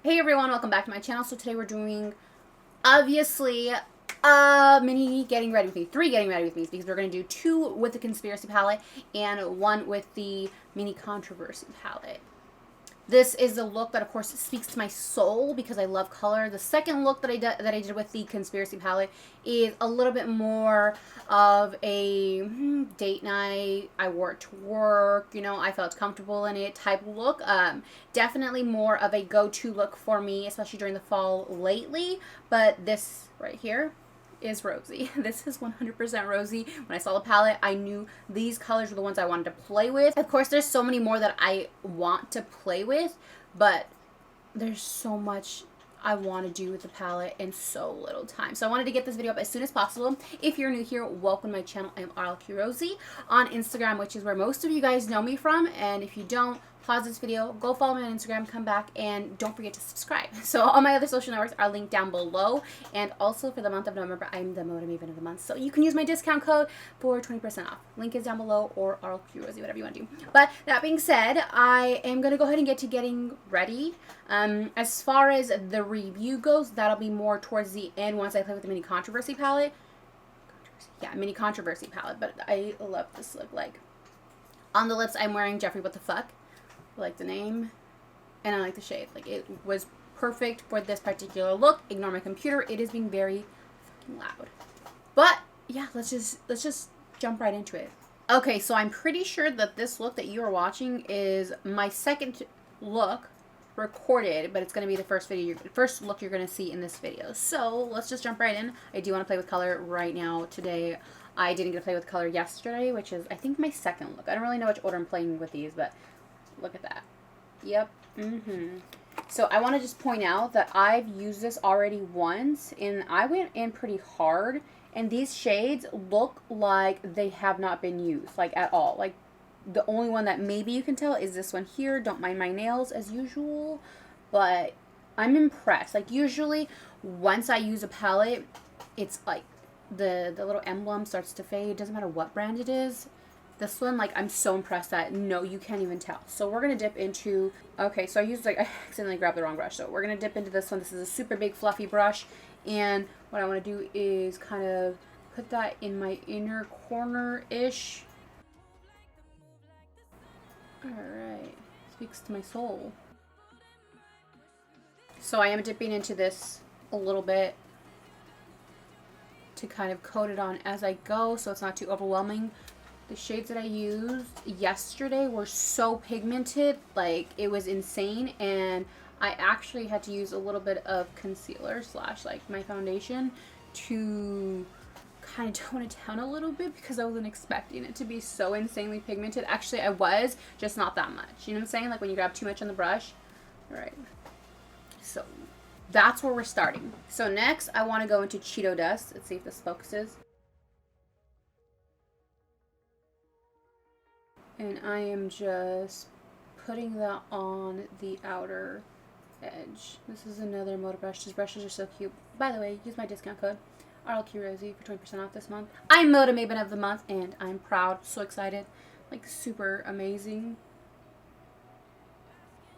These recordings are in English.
Hey everyone, welcome back to my channel. So today we're doing, obviously, a mini getting ready with me. 3 getting ready with me because we're going to do 2 with the conspiracy palette and 1 with the mini controversy palette. This is the look that, of course, speaks to my soul because I love color. The second look that I did with the conspiracy palette is a little bit more of a date night. I wore it to work. You know, I felt comfortable in it type look. Definitely more of a go-to look for me, especially during the fall lately. But this right here is Rosie. This is 100% Rosie. When I saw the palette, I knew these colors were the ones I wanted to play with. Of course, there's so many more that I want to play with, but there's so much I want to do with the palette in so little time. So I wanted to get this video up as soon as possible. If you're new here, welcome to my channel. I'm RLQ.Rosie on Instagram, which is where most of you guys know me from. And if you don't, pause this video, go follow me on Instagram, come back, and don't forget to subscribe. So all my other social networks are linked down below. And also for the month of November, I'm the Moda Maven of the month. So you can use my discount code for 20% off. Link is down below, or RLQ.Rosie, whatever you want to do. But that being said, I am going to go ahead and get to getting ready. As far as the review goes, that'll be more towards the end once I play with the mini controversy palette. Yeah, mini controversy palette. But I love this look. Like, on the lips, I'm wearing Jeffree What the Fuck. I like the name, and I like the shade. Like, it was perfect for this particular look. Ignore my computer. It is being very fucking loud. But yeah, let's just jump right into it. Okay, so I'm pretty sure that this look that you are watching is my second look recorded, but it's going to be the first look you're going to see in this video. So let's just jump right in. I do want to play with color right now today. I didn't get to play with color yesterday, which is, I think, my second look. I don't really know which order I'm playing with these, but look at that. Yep. So I want to just point out that I've used this already once, and I went in pretty hard, and these shades look like they have not been used, like, at all. Like, the only one that maybe you can tell is this one here. Don't mind my nails as usual, but I'm impressed. Like, usually once I use a palette, it's like the little emblem starts to fade. It doesn't matter what brand it is. This one, like, I'm so impressed that, no, you can't even tell. So we're going to dip into, okay, so I accidentally grabbed the wrong brush. So we're going to dip into this one. This is a super big fluffy brush. And what I want to do is kind of put that in my inner corner-ish. Alright, speaks to my soul. So I am dipping into this a little bit to kind of coat it on as I go so it's not too overwhelming. The shades that I used yesterday were so pigmented, like, it was insane, and I actually had to use a little bit of concealer / like my foundation to kind of tone it down a little bit because I wasn't expecting it to be so insanely pigmented. Actually, I was, just not that much. You know what I'm saying? Like when you grab too much on the brush. All right. So that's where we're starting. So next, I want to go into Cheeto Dust. Let's see if this focuses. And I am just putting that on the outer edge. This is another Moda brush. These brushes are so cute. By the way, use my discount code RLQROSIE for 20% off this month. I'm Moda Maven of the month, and I'm proud, so excited, like super amazing.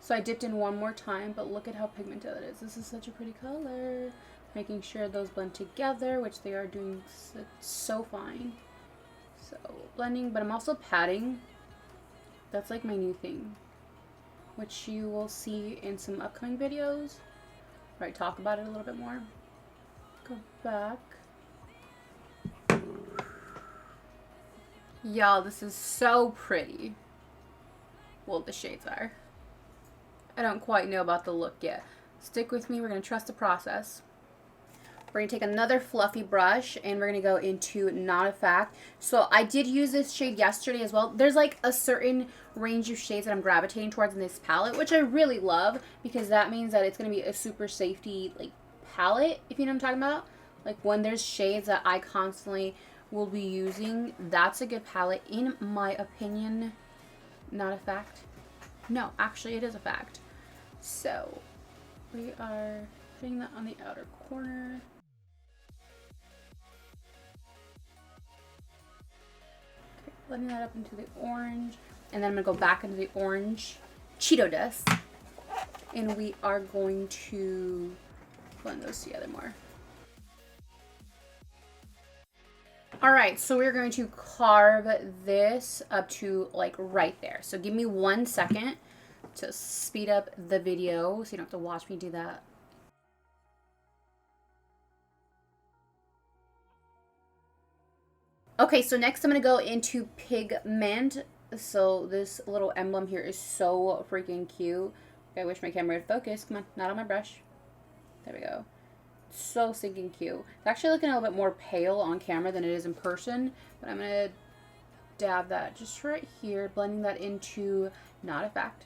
So I dipped in one more time, but look at how pigmented it is. This is such a pretty color. Making sure those blend together, which they are doing so fine. So blending, but I'm also patting. That's like my new thing, which you will see in some upcoming videos where I talk about it a little bit more. Go back. Y'all, this is so pretty. Well, the shades are. I don't quite know about the look yet. Stick with me. We're going to trust the process. We're going to take another fluffy brush, and we're going to go into Not a Fact. So I did use this shade yesterday as well. There's like a certain range of shades that I'm gravitating towards in this palette, which I really love because that means that it's going to be a super safety like palette, if you know what I'm talking about. Like when there's shades that I constantly will be using, that's a good palette in my opinion. Not a fact? No, actually it is a fact. So we are putting that on the outer corner. Blending that up into the orange, and then I'm gonna go back into the orange Cheeto Dust. And we are going to blend those together more. All right, so we're going to carve this up to like right there. So give me 1 second to speed up the video so you don't have to watch me do that. Okay, so next I'm gonna go into pigment. So this little emblem here is so freaking cute. I wish my camera would focus. Come on, not on my brush. There we go. So stinking cute. It's actually looking a little bit more pale on camera than it is in person, but I'm gonna dab that just right here, blending that into Not a Fact.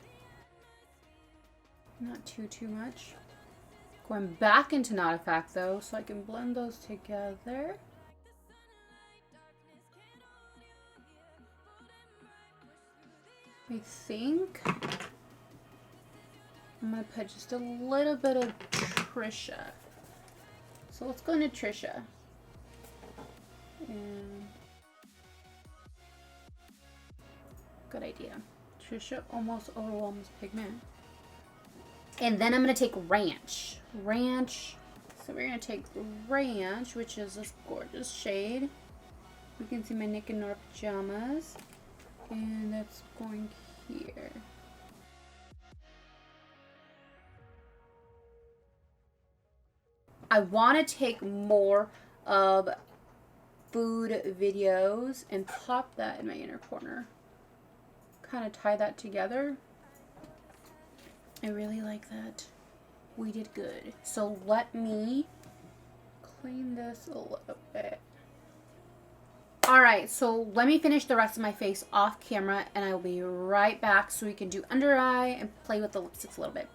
Not too much. Going back into Not a Fact though, so I can blend those together. I think I'm gonna put just a little bit of Trisha. So let's go into Trisha. And good idea. Trisha almost overwhelms pigment. And then I'm gonna take Ranch. So we're gonna take Ranch, which is this gorgeous shade. You can see my Nick and Nora pajamas. And that's going here. I want to take more of food videos and pop that in my inner corner. Kind of tie that together. I really like that. We did good. So let me clean this a little bit. Alright, so let me finish the rest of my face off camera and I will be right back so we can do under eye and play with the lipsticks a little bit.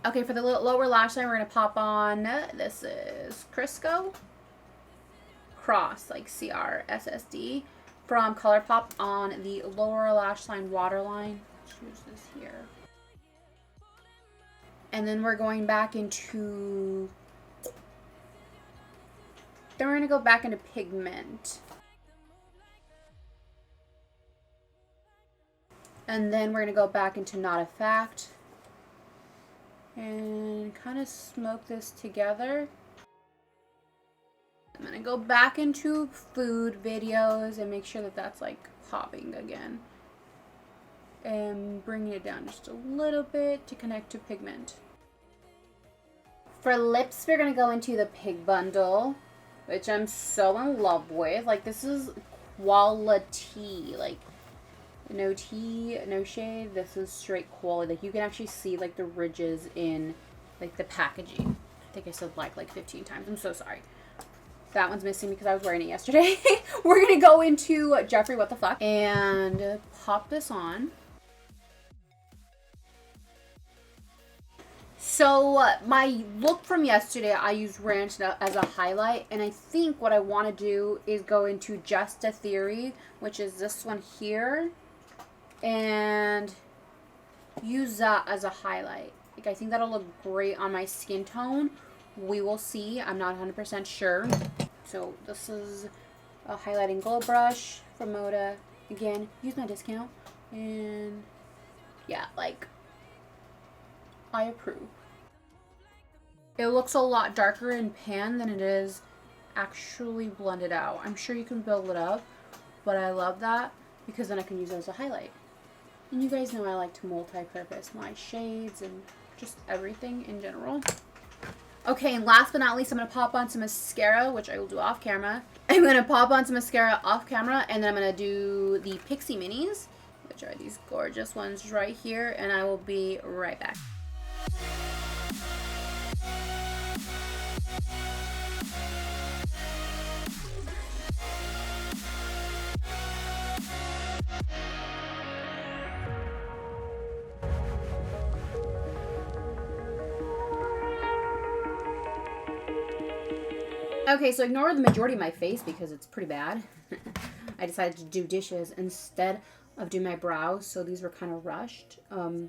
Okay, for the lower lash line, we're going to pop on, this is Crisco Cross, like CRSSD, from Colourpop on the lower lash line waterline. Choose this here. And then we're going back into, then we're going to go back into pigment. And then we're going to go back into Not a Fact. And kind of smoke this together. I'm going to go back into food videos and make sure that that's like popping again. And bringing it down just a little bit to connect to pigment. For lips, we're going to go into the Pig Bundle, which I'm so in love with. Like, this is quality. Like, no tea, no shade. This is straight quality. Like, you can actually see like the ridges in like the packaging. I think I said like 15 times. I'm so sorry. That one's missing because I was wearing it yesterday. We're gonna go into Jeffree What the Fuck and pop this on. So my look from yesterday, I used Ranch as a highlight, and I think what I want to do is go into Just a Theory, which is this one here, and use that as a highlight. Like, I think that'll look great on my skin tone. We will see. I'm not 100% sure. So this is a highlighting glow brush from Moda. Again, use my discount. And yeah, like, I approve. It looks a lot darker in pan than it is actually blended out. I'm sure you can build it up, but I love that because then I can use it as a highlight. And you guys know I like to multi-purpose my shades and just everything in general. Okay, and last but not least, I'm going to pop on some mascara, which I will do off camera. I'm going to pop on some mascara off camera, and then I'm going to do the Pixie Minis, which are these gorgeous ones right here, and I will be right back. Okay, so ignore the majority of my face because it's pretty bad. I decided to do dishes instead of do my brows, so these were kind of rushed. But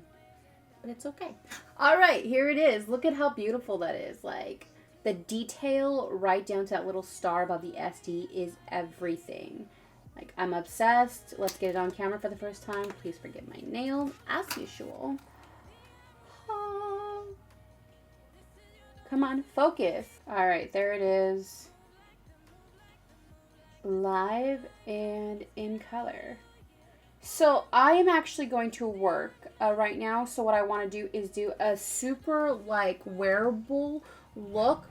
it's okay. All right, here it is. Look at how beautiful that is. Like, the detail right down to that little star above the SD is everything. Like, I'm obsessed. Let's get it on camera for the first time. Please forgive my nails, as usual. Come on, focus. All right, there it is. Live and in color. So I am actually going to work right now. So what I want to do is do a super like wearable look.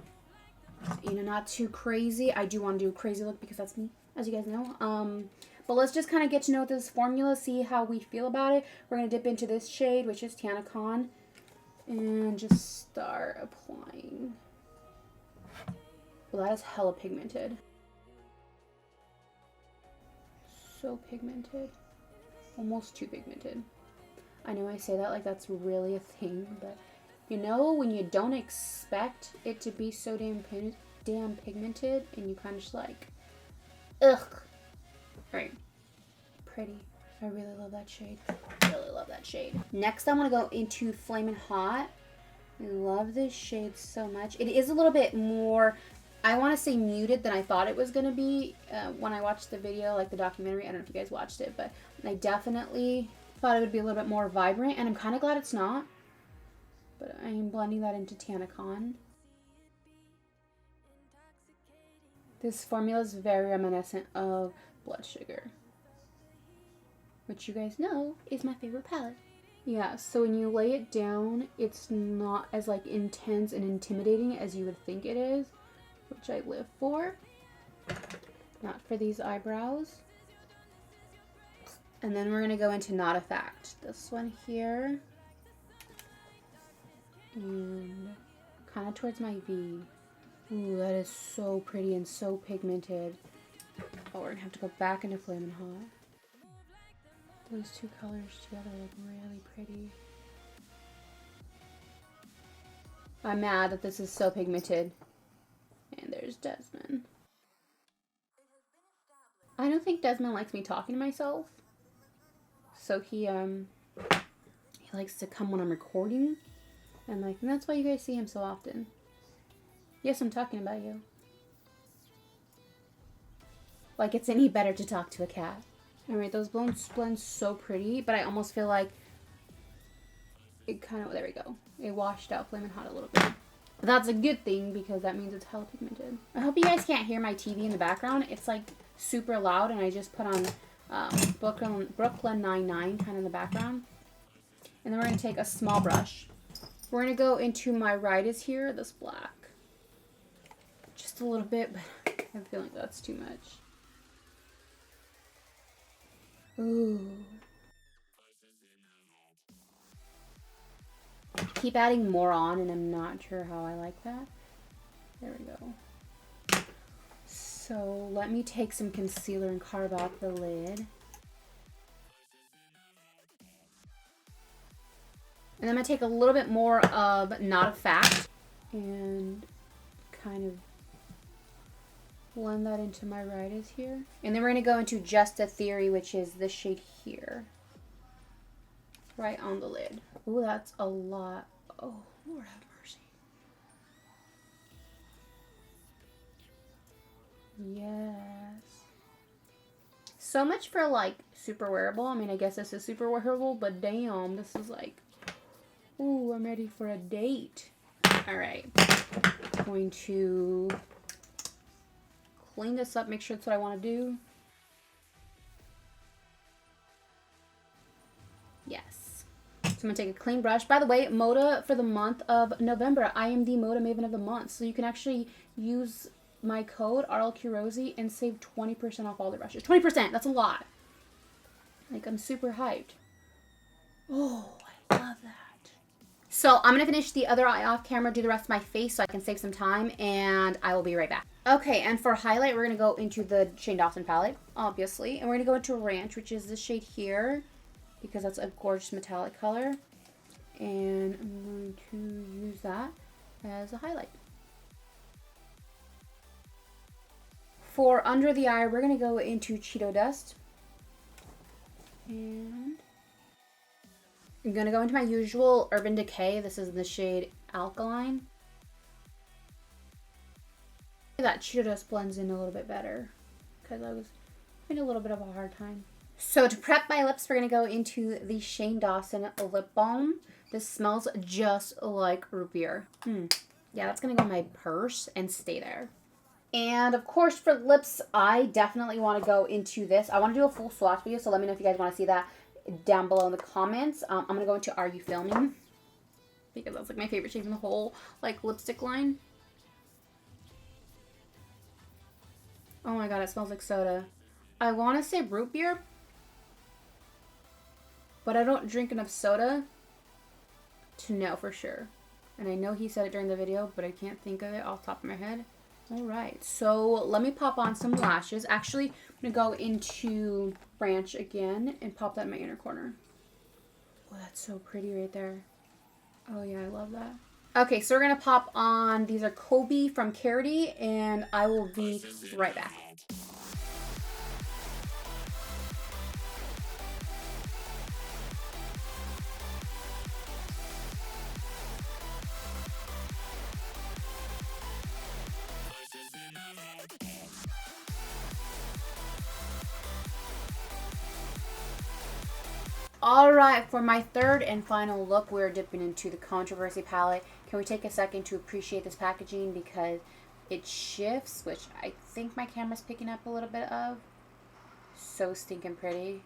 You know, not too crazy. I do want to do a crazy look because that's me, as you guys know. But let's just kind of get to know this formula, see how we feel about it. We're going to dip into this shade, which is Tanacon, and just start applying. Well, that is hella pigmented. So pigmented. Almost too pigmented. I know I say that like that's really a thing, but you know when you don't expect it to be so damn pigmented and you kind of just like, ugh. Alright. Pretty. I really love that shade. Really love that shade. Next I want to go into Flamin' Hot. I love this shade so much. It is a little bit more, I want to say muted than I thought it was going to be when I watched the video, like the documentary. I don't know if you guys watched it, but I definitely thought it would be a little bit more vibrant, and I'm kind of glad it's not. But I'm blending that into Tanacon. This formula is very reminiscent of Blood Sugar, which you guys know is my favorite palette. Yeah, so when you lay it down, it's not as like intense and intimidating as you would think it is, which I live for. Not for these eyebrows. And then we're going to go into Not a Fact. This one here. And kind of towards my V. Ooh, that is so pretty and so pigmented. Oh, we're going to have to go back into Flamin' Hot. Those two colors together look really pretty. I'm mad that this is so pigmented. And there's Desmond. I don't think Desmond likes me talking to myself. So he likes to come when I'm recording. And that's why you guys see him so often. Yes, I'm talking about you. Like it's any better to talk to a cat. Alright, those blend so pretty, but I almost feel like it kind of, there we go. It washed out Flamin' Hot a little bit. But that's a good thing because that means it's hella pigmented. I hope you guys can't hear my TV in the background. It's like super loud, and I just put on Brooklyn Nine-Nine kind of in the background. And then we're going to take a small brush. We're going to go into my right is here, this black. Just a little bit, but I have a feeling that's too much. Ooh. Keep adding more on, and I'm not sure how I like that. There we go. So let me take some concealer and carve out the lid. And I'm going to take a little bit more of Not a Fact and kind of blend that into my right is here. And then we're going to go into Just a Theory, which is this shade here. Right on the lid. Ooh, that's a lot. Oh, Lord have mercy. Yes. So much for like super wearable. I mean, I guess this is super wearable, but damn, this is like, ooh, I'm ready for a date. All right. I'm going to clean this up, make sure that's what I want to do. Yes. So I'm going to take a clean brush. By the way, Moda for the month of November. I am the Moda Maven of the month. So you can actually use my code RLQ.Rosie and save 20% off all the brushes. 20%! That's a lot. Like, I'm super hyped. Oh, I love that. So I'm going to finish the other eye off camera, do the rest of my face so I can save some time, and I will be right back. Okay, and for highlight, we're going to go into the Shane Dawson palette, obviously. And we're going to go into Ranch, which is this shade here, because that's a gorgeous metallic color. And I'm going to use that as a highlight. For under the eye, we're going to go into Cheeto Dust. And I'm going to go into my usual Urban Decay. This is the shade Alkaline. That Cheeto Dust blends in a little bit better because I was having a little bit of a hard time. So to prep my lips, we're going to go into the Shane Dawson Lip Balm. This smells just like root beer. Yeah, that's going to go in my purse and stay there. And of course for lips, I definitely want to go into this. I want to do a full swatch video, so let me know if you guys want to see that down below in the comments. I'm going to go into Are You Filming? Because that's like my favorite shade in the whole like lipstick line. Oh my god, it smells like soda. I want to say root beer, but I don't drink enough soda to know for sure. And I know he said it during the video, but I can't think of it off the top of my head. Alright, so let me pop on some lashes. Actually, I'm going to go into Branch again and pop that in my inner corner. Oh, that's so pretty right there. Oh yeah, I love that. Okay, so we're going to pop on, these are Kobe from Carity, and I will be right back. Alright, for my third and final look, we're dipping into the Controversy palette. Can we take a second to appreciate this packaging because it shifts, which I think my camera's picking up a little bit of. So stinking pretty.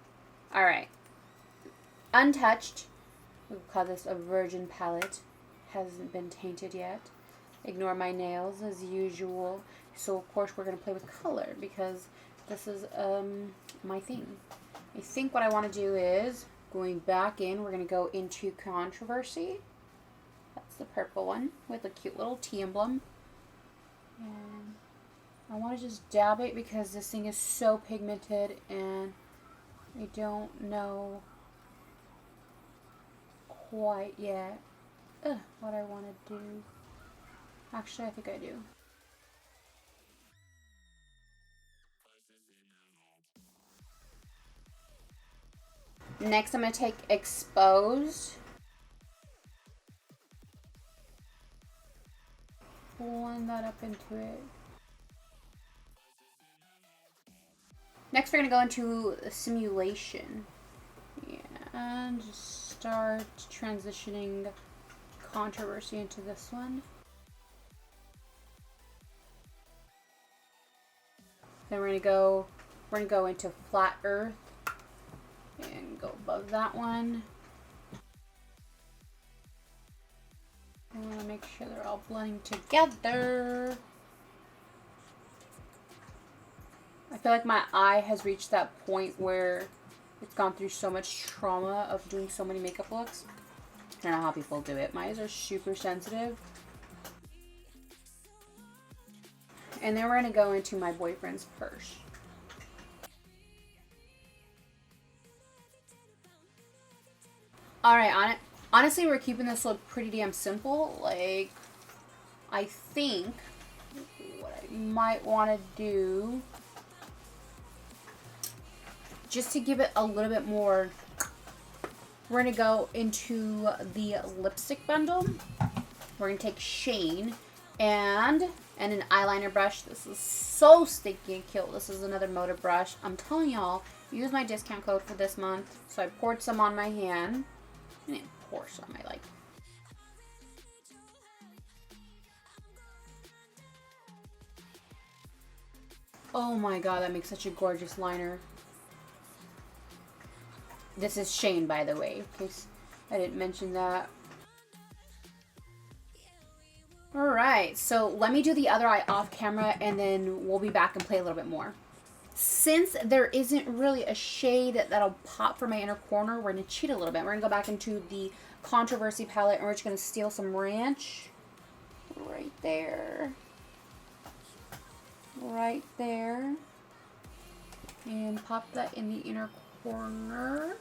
Alright. Untouched. We'll call this a virgin palette. Hasn't been tainted yet. Ignore my nails as usual. So of course we're going to play with color because this is my thing. I think what I want to do is going back in, we're going to go into Controversy. That's the purple one with a cute little T emblem. And I want to just dab it because this thing is so pigmented and I don't know quite yet what I want to do. Actually, I think I do. Next, I'm going to take Exposed. Blend that up into it. Next, we're going to go into Simulation. And just start transitioning Controversy into this one. Then we're going to go into Flat Earth. And go above that one. I want to make sure they're all blending together. I feel like my eye has reached that point where it's gone through so much trauma of doing so many makeup looks. I don't know how people do it. My eyes are super sensitive. And then we're going to go into my boyfriend's purse. Alright, honestly, we're keeping this look pretty damn simple. Like, I think what I might want to do, just to give it a little bit more, we're going to go into the lipstick bundle. We're going to take Shane and an eyeliner brush. This is so stinky cute. This is another Moda brush. I'm telling y'all, use my discount code for this month. So I poured some on my hand. And it pours on my Oh my god, that makes such a gorgeous liner. This is Shane, by the way, in case I didn't mention that. Alright, so let me do the other eye off camera and then we'll be back and play a little bit more. Since there isn't really a shade that'll pop for my inner corner, we're going to cheat a little bit. We're going to go back into the Controversy palette and we're just going to steal some Ranch. Right there. Right there. And pop that in the inner corner.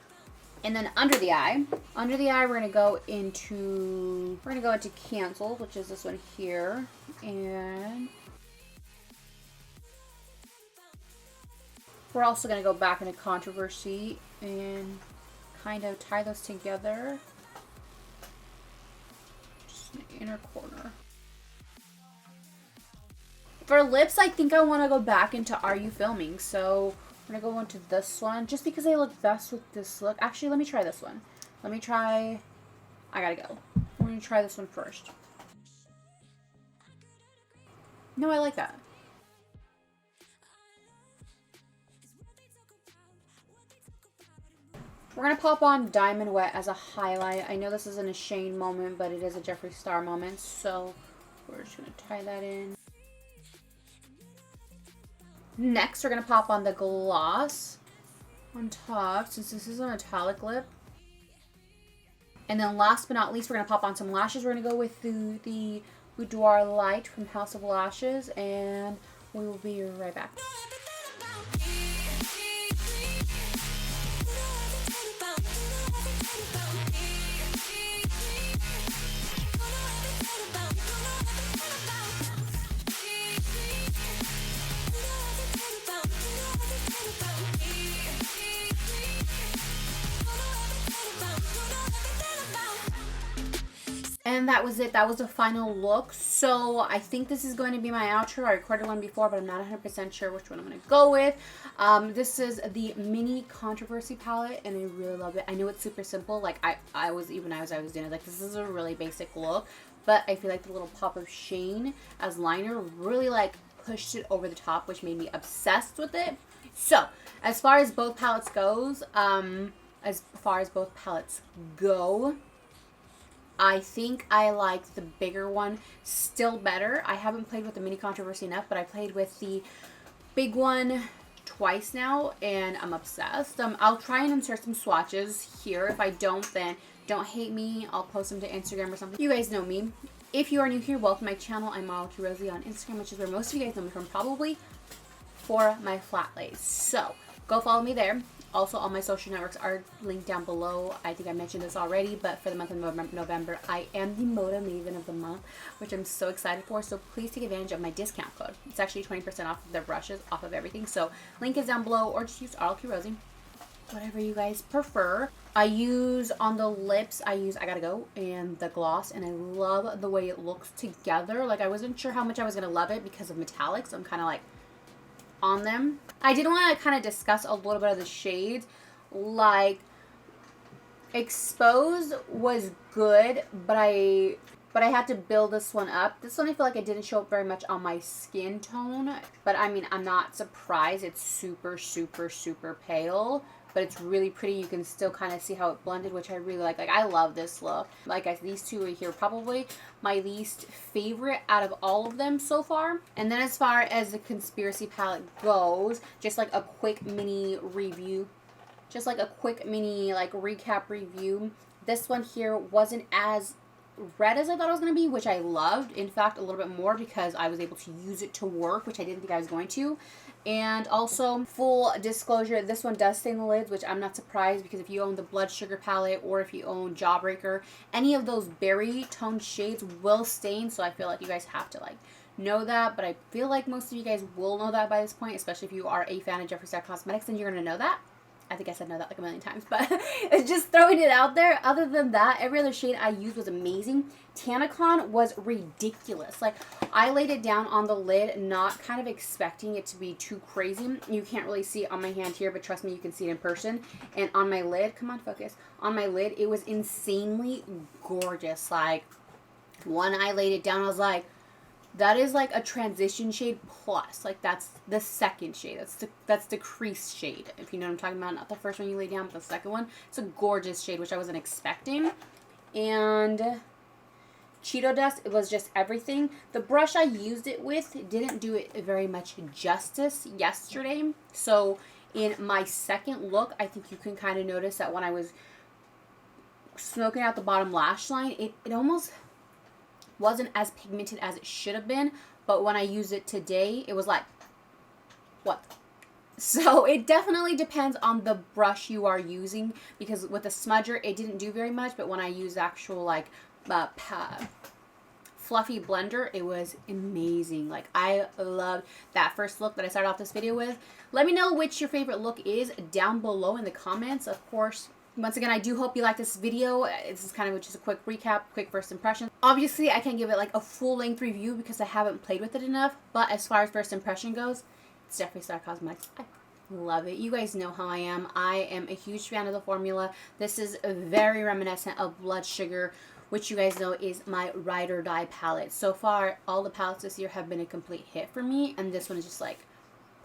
And then under the eye, we're going to go into Cancel, which is this one here. And we're also going to go back into Controversy and kind of tie those together. Just in the inner corner. For lips, I think I want to go back into Are You Filming? So I'm going to go into this one just because they look best with this look. Actually, let me try this one. I gotta go. We're going to try this one first. No, I like that. We're going to pop on Diamond Wet as a highlight. I know this isn't a Shane moment, but it is a Jeffree Star moment. So we're just going to tie that in. Next, we're going to pop on the gloss on top, since this is a metallic lip. And then last but not least, we're going to pop on some lashes. We're going to go with the Boudoir Light from House of Lashes. And we will be right back. And that was it. That was the final look. So I think this is going to be my outro. I recorded one before, but I'm not 100% sure which one I'm going to go with. This is the Mini Controversy palette, and I really love it. I know it's super simple. Like I was doing it, like, this is a really basic look, but I feel like the little pop of Shane as liner really like pushed it over the top, which made me obsessed with it. So as far as both palettes goes, I think I like the bigger one still better. I haven't played with the Mini Controversy enough, but I played with the big one twice now, and I'm obsessed. I'll try and insert some swatches here. If I don't, then don't hate me. I'll post them to Instagram or something. You guys know me. If you are new here, welcome to my channel. I'm RLQ.Rosie on Instagram, which is where most of you guys know me from, probably, for my flat lays. So go follow me there. Also, all my social networks are linked down below. I think I mentioned this already, but for the month of November, I am the Moda Maven of the month, which I'm so excited for. So please take advantage of my discount code. It's actually 20% off of the brushes, off of everything. So link is down below, or just use RLQ.Rosie. Whatever you guys prefer. I use on the lips, I Gotta Go and the gloss, and I love the way it looks together. Like, I wasn't sure how much I was going to love it because of metallics. I'm kind of like on them. I did want to kind of discuss a little bit of the shades. Like, Exposed was good, but I had to build this one up. This one I feel like it didn't show up very much on my skin tone, but I mean, I'm not surprised. It's super, super, super pale, but it's really pretty. You can still kind of see how it blended, which I really like. Like, I love this look. Like, these two right here, probably my least favorite out of all of them so far. And then as far as the Conspiracy palette goes, just like a quick mini review, just like a quick mini like recap review. This one here wasn't as red as I thought it was going to be, which I loved. In fact, a little bit more, because I was able to use it to work, which I didn't think I was going to. And also, full disclosure, this one does stain the lids, which I'm not surprised, because if you own the Blood Sugar palette or if you own Jawbreaker, any of those berry toned shades will stain. So I feel like you guys have to like know that, but I feel like most of you guys will know that by this point, especially if you are a fan of Jeffree Star Cosmetics, and you're going to know that. I think I said know that like a million times, but just throwing it out there. Other than that, every other shade I used was amazing. Tanacon was ridiculous. Like, I laid it down on the lid, not kind of expecting it to be too crazy. You can't really see it on my hand here, but trust me, you can see it in person. And on my lid, come on, focus. On my lid, it was insanely gorgeous. Like, when I laid it down, I was like, that is like a transition shade plus. Like, that's the second shade. That's the crease shade, if you know what I'm talking about. Not the first one you lay down, but the second one. It's a gorgeous shade, which I wasn't expecting. And Cheeto Dust, it was just everything. The brush I used it with didn't do it very much justice yesterday. So in my second look, I think you can kind of notice that when I was smoking out the bottom lash line, it almost wasn't as pigmented as it should have been, but when I used it today, it was like, what? So it definitely depends on the brush you are using, because with the smudger, it didn't do very much, but when I used actual like fluffy blender, it was amazing. Like, I loved that first look that I started off this video with. Let me know which your favorite look is down below in the comments. Of course, once again, I do hope you like this video. This is kind of just a quick recap, quick first impression. Obviously, I can't give it like a full-length review because I haven't played with it enough, but as far as first impression goes, it's Jeffree Star Cosmetics. I love it. You guys know how I am. I am a huge fan of the formula. This is very reminiscent of Blood Sugar which you guys know is my Ride or Die palette. So far, all the palettes this year have been a complete hit for me, and this one is just like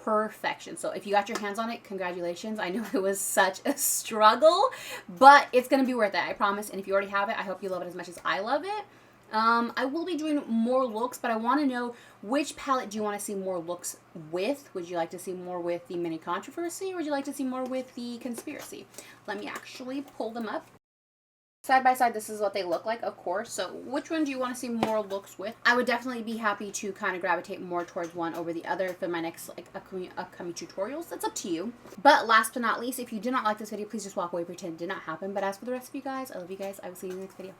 perfection. So if you got your hands on it, congratulations. I know it was such a struggle, but it's going to be worth it, I promise. And if you already have it, I hope you love it as much as I love it. I will be doing more looks, but I want to know, which palette do you want to see more looks with? Would you like to see more with the Mini Controversy, or would you like to see more with the Conspiracy? Let me actually pull them up. Side by side, this is what they look like, of course. So which one do you want to see more looks with? I would definitely be happy to kind of gravitate more towards one over the other for my next like upcoming tutorials. That's up to you. But last but not least, if you did not like this video, please just walk away, pretend it did not happen. But as for the rest of you guys, I love you guys. I will see you in the next video.